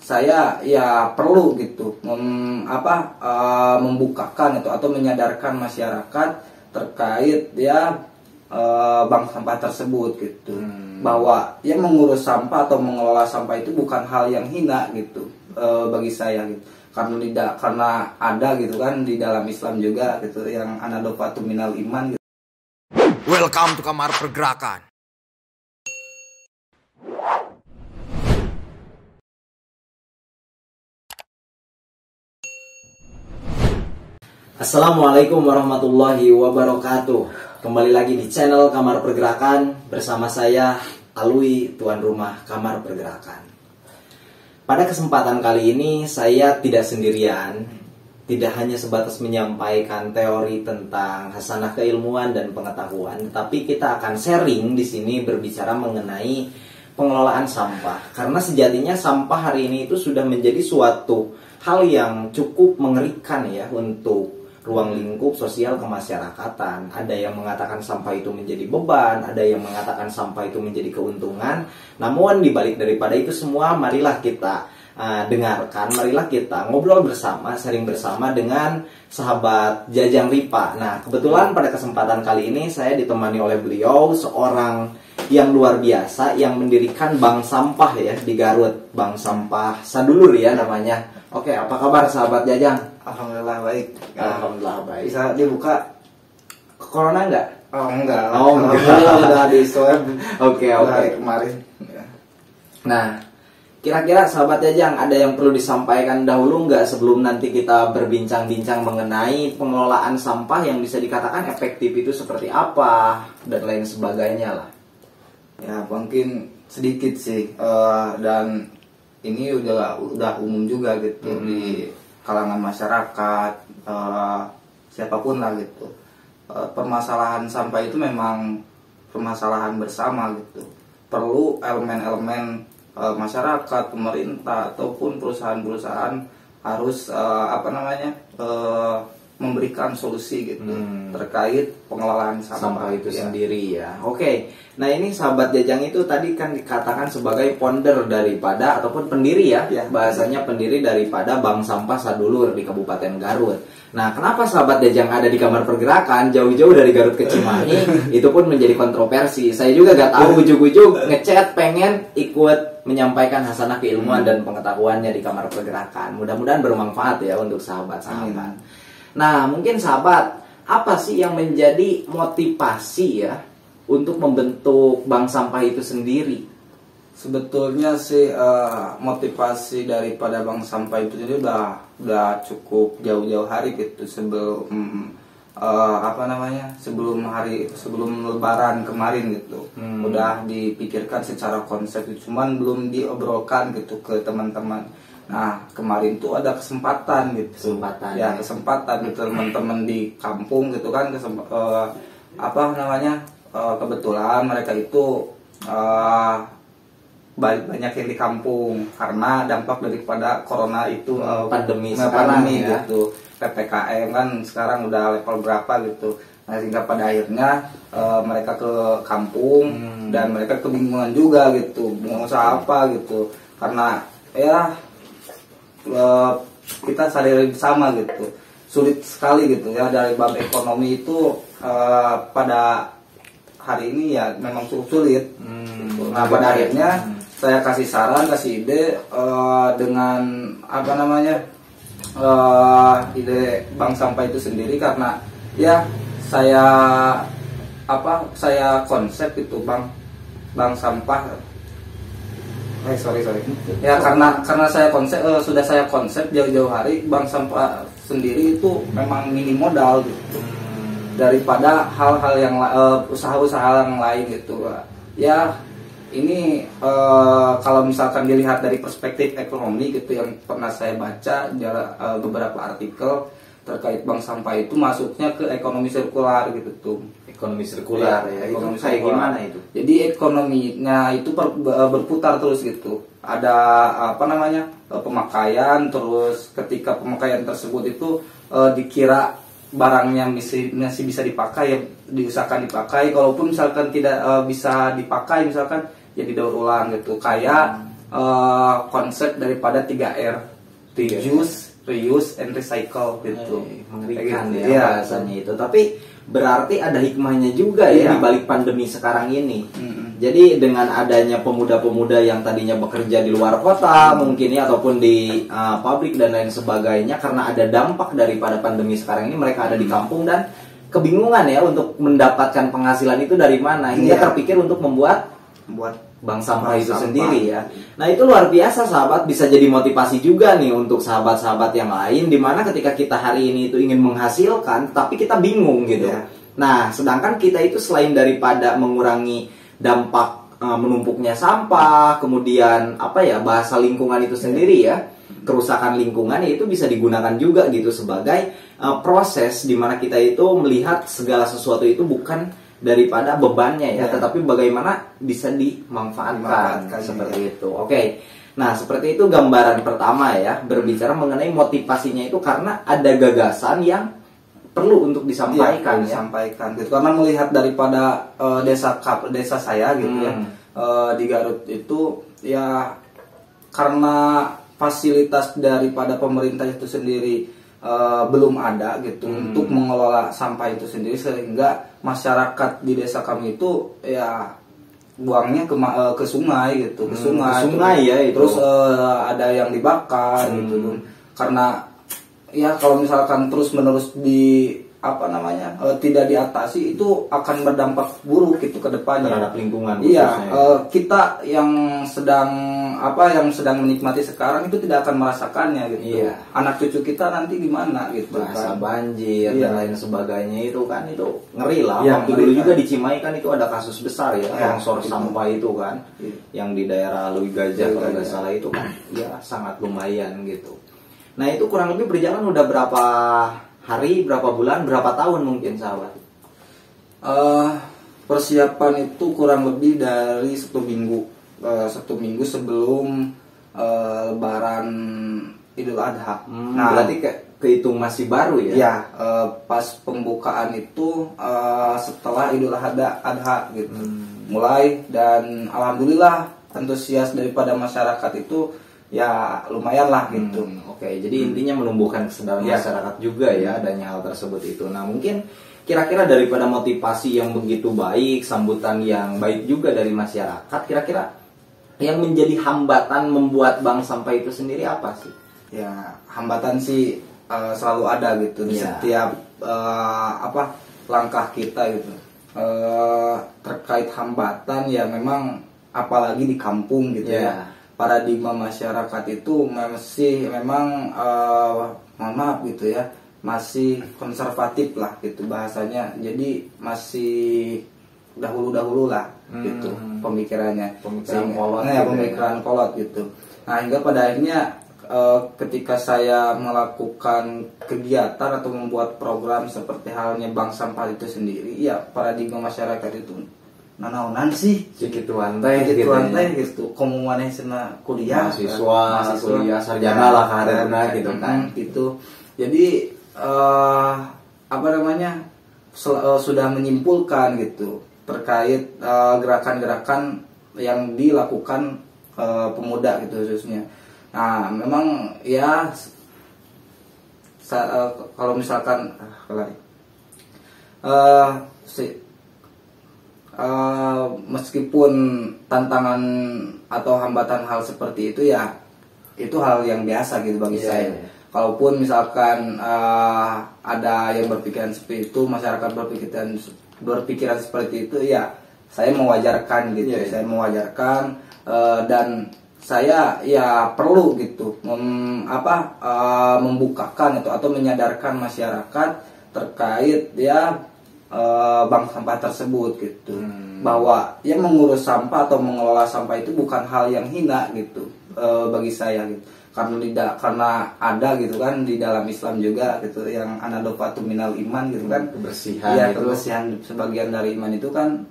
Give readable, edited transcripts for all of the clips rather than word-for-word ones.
saya ya perlu gitu membukakan itu atau menyadarkan masyarakat terkait ya bank sampah tersebut gitu, bahwa yang mengurus sampah atau mengelola sampah itu bukan hal yang hina gitu bagi saya gitu, karena ada gitu kan di dalam Islam juga gitu yang anadofatu minal iman gitu. Welcome to Kamar Pergerakan. Assalamualaikum warahmatullahi wabarakatuh. Kembali lagi di channel Kamar Pergerakan bersama saya Alwi, tuan rumah Kamar Pergerakan. Pada kesempatan kali ini saya tidak sendirian, tidak hanya sebatas menyampaikan teori tentang hasanah keilmuan dan pengetahuan, tapi kita akan sharing di sini berbicara mengenai pengelolaan sampah. Karena sejatinya sampah hari ini itu sudah menjadi suatu hal yang cukup mengerikan ya untuk ruang lingkup sosial kemasyarakatan. Ada yang mengatakan sampah itu menjadi beban, ada yang mengatakan sampah itu menjadi keuntungan. Namun dibalik daripada itu semua, marilah kita dengarkan, marilah kita ngobrol bersama, sharing bersama dengan sahabat Jajang Ripa. Nah, kebetulan pada kesempatan kali ini saya ditemani oleh beliau, seorang yang luar biasa yang mendirikan bank sampah ya di Garut, bank sampah Sadulur ya namanya. Oke, apa kabar sahabat Jajang? Alhamdulillah baik. Alhamdulillah baik. Bisa dibuka corona enggak? Oh enggak. Oh enggak. Udah di swab. Oke. Kemarin. Nah, kira-kira sahabat Jajang ada yang perlu disampaikan dahulu nggak sebelum nanti kita berbincang-bincang mengenai pengelolaan sampah yang bisa dikatakan efektif itu seperti apa dan lain sebagainya lah. Ya mungkin sedikit sih dan ini udah umum juga gitu di kalangan masyarakat, siapapun lah gitu. Permasalahan sampah itu memang permasalahan bersama gitu. Perlu elemen-elemen masyarakat, pemerintah ataupun perusahaan-perusahaan harus memberikan solusi gitu terkait pengelolaan sampah itu ya. Sendiri ya. Oke. Nah, ini sahabat Jajang itu tadi kan dikatakan sebagai founder daripada ataupun pendiri ya, bahasanya pendiri daripada Bank Sampah Sadulur di Kabupaten Garut. Nah, kenapa sahabat Jajang ada di Kamar Pergerakan jauh-jauh dari Garut ke Cimahi? Itu pun menjadi kontroversi. Saya juga gak tahu, ujug-ujug ngechat pengen ikut menyampaikan hasanah keilmuan dan pengetahuannya di Kamar Pergerakan. Mudah-mudahan bermanfaat ya untuk sahabat-sahabat. Nah, mungkin sahabat, apa sih yang menjadi motivasi ya untuk membentuk bank sampah itu sendiri? Sebetulnya sih motivasi daripada bank sampah itu sendiri udah cukup jauh-jauh hari gitu sebelum sebelum Lebaran kemarin gitu. Udah dipikirkan secara konsep, cuman belum diobrolkan gitu ke teman-teman. Nah, kemarin tuh ada kesempatan gitu. Kesempatan gitu teman-teman di kampung gitu kan, kebetulan mereka itu banyak yang di kampung karena dampak daripada corona itu, pandemi ya. Gitu. PPKM kan sekarang udah level berapa gitu. Nah, sehingga pada akhirnya mereka ke kampung dan mereka kebingungan juga gitu, mau usaha apa gitu. Karena ya kita sadari bersama gitu, sulit sekali gitu ya dari bab ekonomi itu pada hari ini ya memang cukup sulit. Gitu. Nah, pada akhirnya saya kasih saran, kasih ide dengan ide bank sampah itu sendiri, karena ya saya konsep itu bank sampah. Sorry. Ya karena saya sudah saya konsep jauh-jauh hari, bank sampah sendiri itu memang minim modal gitu. Daripada hal-hal yang usaha-usaha yang lain gitu. Ya ini kalau misalkan dilihat dari perspektif ekonomi gitu, yang pernah saya baca beberapa artikel terkait bank sampah itu masuknya ke ekonomi sirkular gitu tuh. Ekonomi sirkular ya. Ekonomi itu kayak gimana itu? Jadi ekonominya itu berputar terus gitu. Ada pemakaian, terus ketika pemakaian tersebut itu dikira barangnya masih bisa dipakai, ya diusahakan dipakai. Kalaupun misalkan tidak bisa dipakai, misalkan ya didaur ulang gitu. Kayak konsep daripada 3R, reuse, reuse, and recycle gitu. Mengerikan Gitu, ya iya. bahasanya itu. Tapi berarti ada hikmahnya juga ya Iya. di balik pandemi sekarang ini. Jadi dengan adanya pemuda-pemuda yang tadinya bekerja di luar kota mungkin ya, ataupun di pabrik dan lain sebagainya, karena ada dampak daripada pandemi sekarang ini, mereka ada di kampung dan kebingungan ya untuk mendapatkan penghasilan itu dari mana, hingga Iya. terpikir untuk membuat Buat bank sampah Bank itu sampah. sendiri ya. Nah itu luar biasa sahabat, bisa jadi motivasi juga nih untuk sahabat-sahabat yang lain, dimana ketika kita hari ini itu ingin menghasilkan tapi kita bingung gitu. Iya. Nah sedangkan kita itu selain daripada mengurangi dampak menumpuknya sampah, kemudian apa ya, bahasa lingkungan itu sendiri ya, kerusakan lingkungan, itu bisa digunakan juga gitu sebagai proses dimana kita itu melihat segala sesuatu itu bukan daripada bebannya ya, Ya. tetapi bagaimana bisa dimanfaatkan Dimanfaatkan, seperti itu. Oke. Nah, seperti itu gambaran pertama ya, berbicara mengenai motivasinya itu karena ada gagasan yang perlu untuk disampaikan ya. disampaikan gitu, karena melihat daripada desa saya gitu ya, di Garut itu ya, karena fasilitas daripada pemerintah itu sendiri belum ada gitu untuk mengelola sampah itu sendiri, sehingga masyarakat di desa kami itu ya buangnya ke sungai gitu, ke sungai ya itu. terus ada yang dibakar gitu, karena ya kalau misalkan terus menerus tidak diatasi, itu akan berdampak buruk gitu ke depannya Terhadap lingkungan Iya, khususnya. kita yang sedang menikmati sekarang itu tidak akan merasakannya gitu. Iya. Anak cucu kita nanti gimana gitu Bahasa kan. banjir Iya. dan lain sebagainya itu kan, itu ngeri lah. Iya, Waktu ngeri dulu kan. juga di Cimahi kan itu ada kasus besar ya, Iya, longsor gitu. sampah itu kan, Iya. yang di daerah Lui Gajah Lui kalau nggak Gajah. salah itu kan, ya sangat lumayan gitu. Nah itu kurang lebih berjalan udah berapa hari, berapa bulan, berapa tahun mungkin sahabat? Persiapan itu kurang lebih dari 1 minggu, 1 minggu sebelum Lebaran Idul Adha. Berarti kehitung masih baru ya? Ya, pas pembukaan itu setelah Idul Adha gitu. Mulai, dan alhamdulillah antusias daripada masyarakat itu ya lumayan lah gitu. Oke, jadi intinya menumbuhkan kesadaran Ya. masyarakat juga ya adanya hal tersebut itu. Nah mungkin kira-kira daripada motivasi yang begitu baik, sambutan yang baik juga dari masyarakat, kira-kira yang menjadi hambatan membuat bank sampah itu sendiri apa sih? Ya, hambatan sih selalu ada gitu di Ya. setiap langkah kita gitu. Terkait hambatan ya memang apalagi di kampung gitu Ya. ya. Paradigma masyarakat itu memang mohon maaf gitu ya, masih konservatif lah gitu bahasanya. Jadi masih dahulu lah gitu pemikirannya. Pemikiran kolot Nah, gitu pemikiran kolot gitu. Nah, hingga pada akhirnya ketika saya melakukan kegiatan atau membuat program seperti halnya bank sampah itu sendiri, ya paradigma masyarakat itu nanaonan sih Cikituan teh gitu ya. gitu komo maneh cenah kuliah Mahasiswa, kuliah, sarjana lah karirna gitu kan. gitu. Jadi sudah menyimpulkan gitu terkait gerakan-gerakan yang dilakukan pemuda gitu khususnya. Nah, memang ya kalau misalkan meskipun tantangan atau hambatan hal seperti itu ya, itu hal yang biasa gitu bagi Iya, saya. iya. Kalaupun misalkan ada yang berpikiran seperti itu, masyarakat berpikiran seperti itu, ya saya mewajarkan gitu. Iya, iya. Saya mewajarkan dan saya ya perlu gitu membukakan atau menyadarkan masyarakat terkait ya bank sampah tersebut gitu, bahwa yang mengurus sampah atau mengelola sampah itu bukan hal yang hina gitu bagi saya gitu, karena ada gitu kan di dalam Islam juga gitu yang anadofatu minal iman gitu kan, Kebersihan ya itu. kebersihan sebagian dari iman itu kan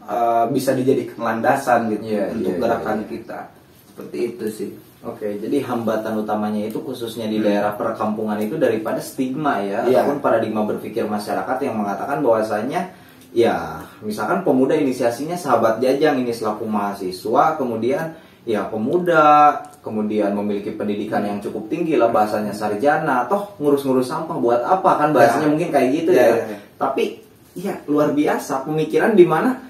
bisa dijadikan landasan gitu untuk gerakan kita, seperti itu sih. Oke, jadi hambatan utamanya itu khususnya di daerah perkampungan itu daripada stigma ya, Iya. ataupun paradigma berpikir masyarakat yang mengatakan bahwasanya ya misalkan pemuda inisiasinya sahabat Jajang ini selaku mahasiswa, kemudian ya pemuda, kemudian memiliki pendidikan yang cukup tinggi lah, bahasanya sarjana, toh ngurus-ngurus sampah buat apa kan, bahasanya mungkin kayak gitu ya. Tapi ya luar biasa pemikiran di mana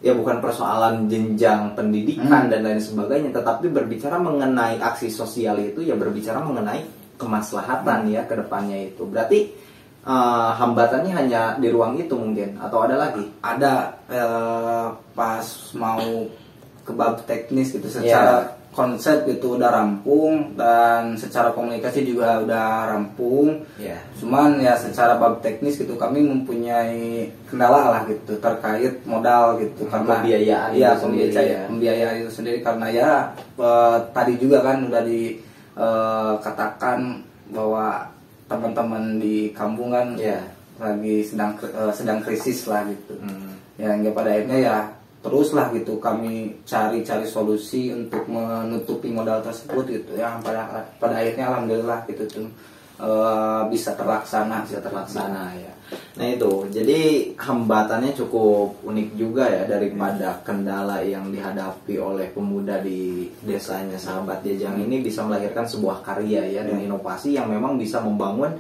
ya bukan persoalan jenjang pendidikan dan lain sebagainya, tetapi berbicara mengenai aksi sosial itu ya berbicara mengenai kemaslahatan ya ke depannya itu. Berarti hambatannya hanya di ruang itu mungkin atau ada lagi? Ada pas mau ke bab teknis gitu, secara konsep itu udah rampung dan secara komunikasi juga udah rampung. Cuman ya secara bab teknis gitu kami mempunyai kendala lah gitu terkait modal gitu, karena pembiayaan itu sendiri karena ya tadi juga kan udah dikatakan bahwa teman-teman di kampung kan lagi sedang krisis lah gitu. Ya hingga pada akhirnya ya teruslah gitu kami cari solusi untuk menutupi modal tersebut gitu ya, pada akhirnya alhamdulillah gitu tuh bisa terlaksana ya. Nah itu jadi hambatannya cukup unik juga ya, daripada kendala yang dihadapi oleh pemuda di desanya Sahabat Jajang ini bisa melahirkan sebuah karya ya dan inovasi yang memang bisa membangun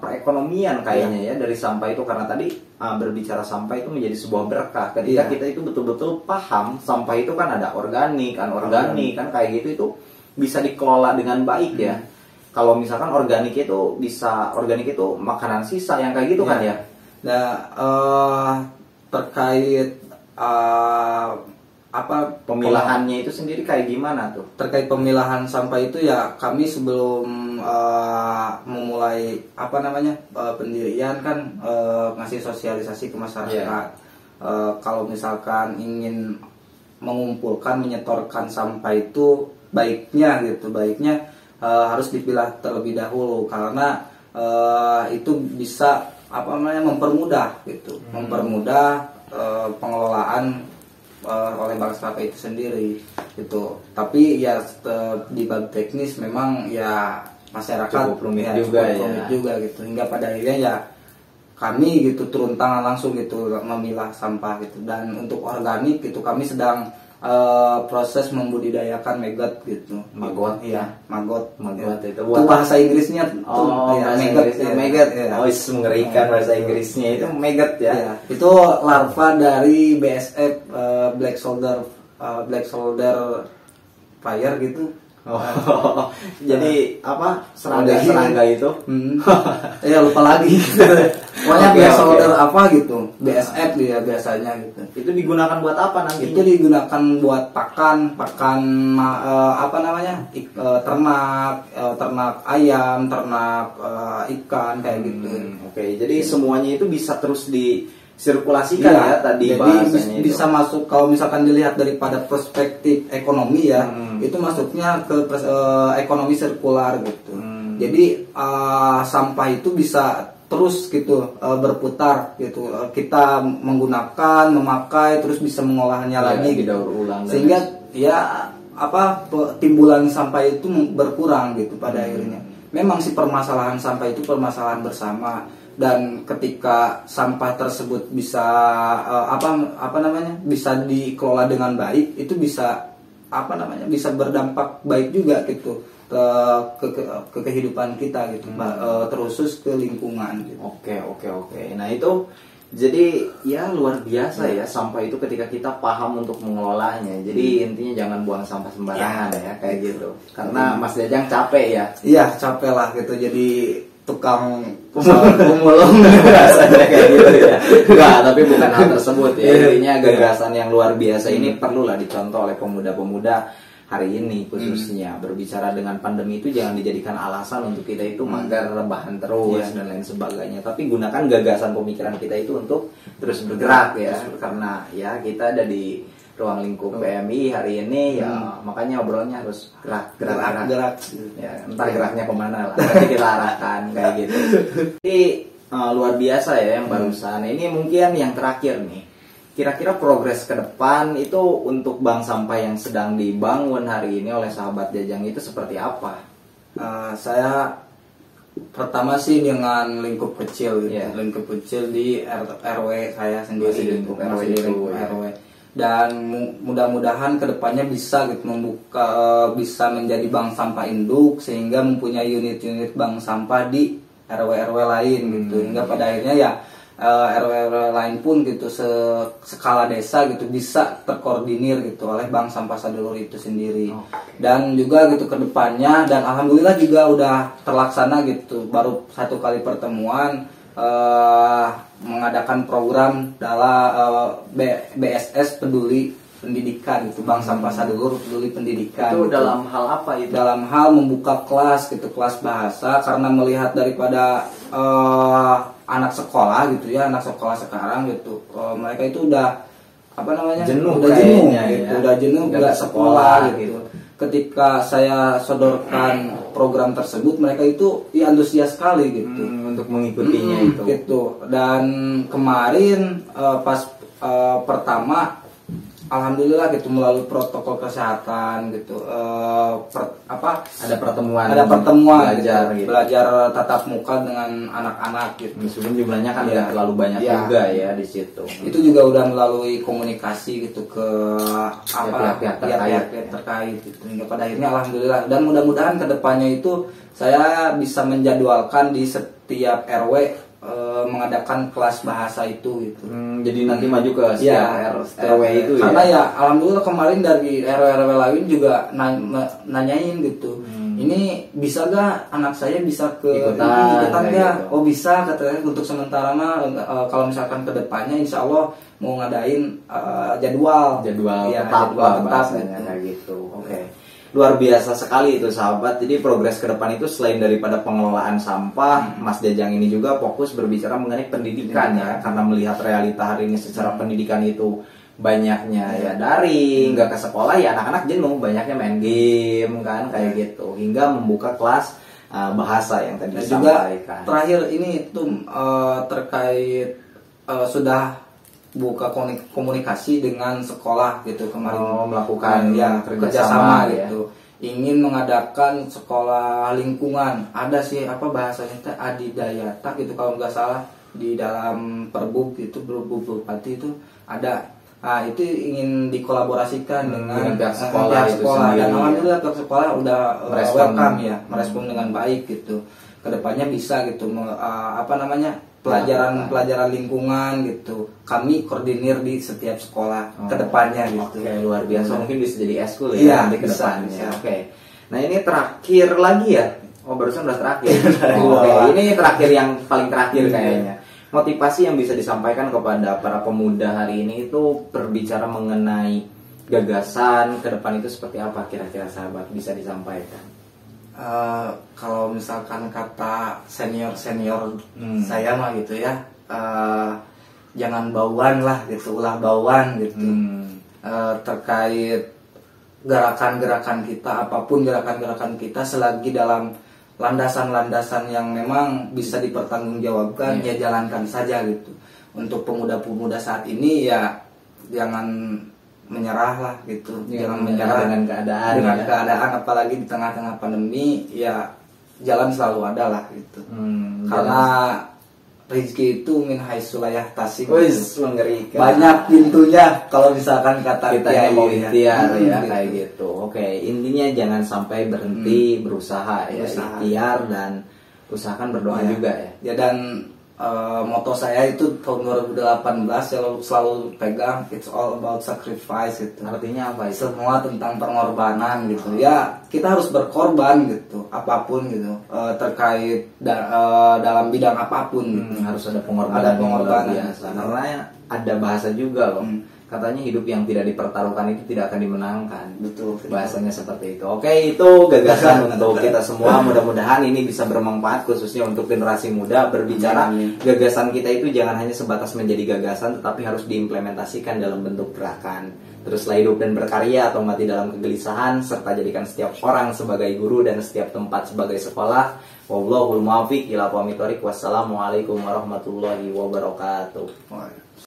perekonomian kayaknya ya dari sampah itu, karena tadi berbicara sampah itu menjadi sebuah berkah ketika kita itu betul-betul paham sampah itu kan ada organik, anorganik kan kayak gitu, itu bisa dikelola dengan baik ya. Kalau misalkan organik itu makanan sisa yang kayak gitu kan ya. Nah terkait pemilahannya itu sendiri kayak gimana tuh? Terkait pemilahan sampah itu ya kami sebelum memulai pendirian kan ngasih sosialisasi ke masyarakat. Kalau misalkan ingin mengumpulkan, menyetorkan sampah itu baiknya harus dipilah terlebih dahulu, karena itu bisa mempermudah gitu, mempermudah pengelolaan oleh bank sampah itu sendiri gitu. Tapi ya di bab teknis memang ya masyarakat cukup rumit juga gitu, hingga pada akhirnya ya kami gitu turun tangan langsung gitu memilah sampah gitu. Dan untuk organik itu kami sedang proses membudidayakan maggot gitu. Maggot itu bahasa Inggrisnya maggot. Mengerikan bahasa Inggrisnya itu maggot ya. Itu larva dari BSF, black soldier fire gitu. Jadi serangga itu? Ya lupa lagi. Pokoknya black soldier gitu, BSF dia biasanya gitu. Itu digunakan buat apa nanti? Itu digunakan buat pakan ternak ayam, ternak ikan kayak gitu. Jadi semuanya itu bisa terus sirkulasikan ya tadi bahasanya. Jadi bisa masuk, kalau misalkan dilihat daripada perspektif ekonomi ya, itu masuknya ke ekonomi sirkular gitu. Jadi sampah itu bisa terus gitu berputar gitu. Kita menggunakan, memakai, terus bisa mengolahnya lagi didaur ulang, sehingga timbulan sampah itu berkurang gitu pada akhirnya. Memang si permasalahan sampah itu permasalahan bersama. Dan ketika sampah tersebut bisa bisa dikelola dengan baik, itu bisa bisa berdampak baik juga gitu ke kehidupan kita gitu, terkhusus ke lingkungan gitu. Oke. Nah itu jadi ya luar biasa ya sampah itu ketika kita paham untuk mengelolanya. Jadi intinya jangan buang sampah sembarangan ya kayak gitu. Karena Mas Jajang capek ya. Iya capek lah gitu, jadi tukang pemulung rasanya kayak gitu ya. Enggak, tapi bukan hal tersebut ya. Intinya gagasan yang luar biasa ini perlulah dicontoh oleh pemuda-pemuda hari ini khususnya. Berbicara dengan pandemi itu jangan dijadikan alasan untuk kita itu mager, rebahan terus dan lain sebagainya. Tapi gunakan gagasan pemikiran kita itu untuk terus bergerak ya. Karena ya kita ada di ruang lingkup PMI hari ini ya, makanya obrolnya harus gerak ya, entah geraknya kemana lah, nanti kita arahkan kayak gitu. Jadi luar biasa ya yang barusan. Ini mungkin yang terakhir nih, kira-kira progres ke depan itu untuk bank sampah yang sedang dibangun hari ini oleh Sahabat Jajang itu seperti apa? Saya pertama sih dengan lingkup kecil gitu. Lingkup kecil di RW saya sendiri, lingkup RW. dan mudah-mudahan kedepannya bisa gitu bisa menjadi bank sampah induk sehingga mempunyai unit-unit bank sampah di RW-RW lain gitu, hingga pada akhirnya ya RW-RW lain pun gitu skala desa gitu bisa terkoordinir gitu oleh bank sampah Sadulur itu sendiri. Dan juga gitu kedepannya, dan alhamdulillah juga udah terlaksana gitu, baru 1 kali pertemuan mengadakan program dalam BSS peduli pendidikan itu, Bank Sampah Sadulur peduli pendidikan. Itu gitu. dalam hal apa itu? Dalam hal membuka kelas gitu, kelas bahasa, karena melihat daripada anak sekolah gitu ya, anak sekolah sekarang gitu, mereka itu udah apa namanya, jenuh udah jenuh gitu, ya. udah jenuh nggak sekolah gitu. Ketika saya sodorkan program tersebut, mereka itu ya antusias sekali gitu untuk mengikutinya itu. Gitu. Dan kemarin pas pertama, alhamdulillah gitu melalui protokol kesehatan gitu, ada pertemuan belajar, gitu. belajar tatap muka dengan anak-anak gitu. Meskipun jumlahnya kan Iya. nggak terlalu banyak Iya. juga ya di situ. Itu juga udah melalui komunikasi gitu ke pihak-pihak terkait gitu. Hingga pada akhirnya alhamdulillah, dan mudah-mudahan kedepannya itu saya bisa menjadwalkan di setiap RW mengadakan kelas bahasa itu gitu. Jadi nanti maju ke setiap RW itu ya. Karena ya alhamdulillah kemarin dari RW-RW lain juga nanyain gitu. Ini bisa gak anak saya bisa ke ikutan kayak ya? gitu. Oh bisa katanya, untuk sementara mah kalau misalkan kedepannya insya Allah mau ngadain jadwal ya, tetap bahasanya kayak gitu. Oke. Luar biasa sekali itu sahabat. Jadi progres ke depan itu selain daripada pengelolaan sampah, Mas Jajang ini juga fokus berbicara mengenai pendidikan ya, karena melihat realita hari ini secara pendidikan itu banyaknya ya daring, nggak ke sekolah ya, anak-anak jenuh, banyaknya main game kan kayak gitu, hingga membuka kelas bahasa yang tadi disampaikan. Terakhir ini tuh terkait sudah buka komunikasi dengan sekolah gitu kemarin, melakukan ya kerjasama gitu, ingin mengadakan sekolah lingkungan. Ada sih bahasanya teh adidayata gitu kalau nggak salah, di dalam Perbub itu Bupati itu ada. Nah, itu ingin dikolaborasikan dengan pihak sekolah, dan alhamdulillah pihak sekolah udah welcome ya, merespon dengan baik gitu. Kedepannya bisa gitu pelajaran lingkungan gitu, kami koordinir di setiap sekolah kedepannya gitu. Oke, luar biasa. Mungkin bisa jadi eskul ya, Iya, nanti kedepannya. Oke. Nah ini terakhir lagi ya. Oh barusan udah terakhir. Oke, ini terakhir yang paling terakhir kayaknya. Motivasi yang bisa disampaikan kepada para pemuda hari ini itu berbicara mengenai gagasan ke depan itu seperti apa kira-kira sahabat bisa disampaikan? Kalau misalkan kata senior saya mah gitu ya, jangan bauan lah gitu, ulah bauan gitu. Terkait gerakan-gerakan kita, apapun gerakan-gerakan kita selagi dalam landasan-landasan yang memang bisa dipertanggungjawabkan, ya jalankan saja gitu. Untuk pemuda-pemuda saat ini ya jangan menyerah lah gitu, jangan menyerah dengan keadaan, apalagi di tengah-tengah pandemi ya jalan selalu ada lah gitu. Karena rezeki itu min haitsu la yahtasib. Mengerikan. Banyak pintunya kalau misalkan kata kita mau ikhtiar ya kayak gitu. Oke, intinya jangan sampai berhenti berusaha ya, ikhtiar dan usahakan berdoa juga ya. Ya, dan moto saya itu tahun 2018 selalu pegang, it's all about sacrifice gitu. Artinya apa itu? Semua tentang pengorbanan gitu. Ya, kita harus berkorban gitu, apapun gitu. Terkait dalam bidang apapun gitu. Harus ada pengorbanan. Biasa. Karena ada bahasa juga loh. Katanya hidup yang tidak dipertaruhkan itu tidak akan dimenangkan. Betul. Bahasanya seperti itu. Oke, itu gagasan untuk kita semua. Mudah-mudahan ini bisa bermanfaat khususnya untuk generasi muda. Berbicara gagasan kita itu jangan hanya sebatas menjadi gagasan, tetapi harus diimplementasikan dalam bentuk gerakan. Teruslah hidup dan berkarya atau mati dalam kegelisahan, serta jadikan setiap orang sebagai guru dan setiap tempat sebagai sekolah. Wallahul muwaffiq ila aqwamit thoriq. Wassalamualaikum warahmatullahi wabarakatuh.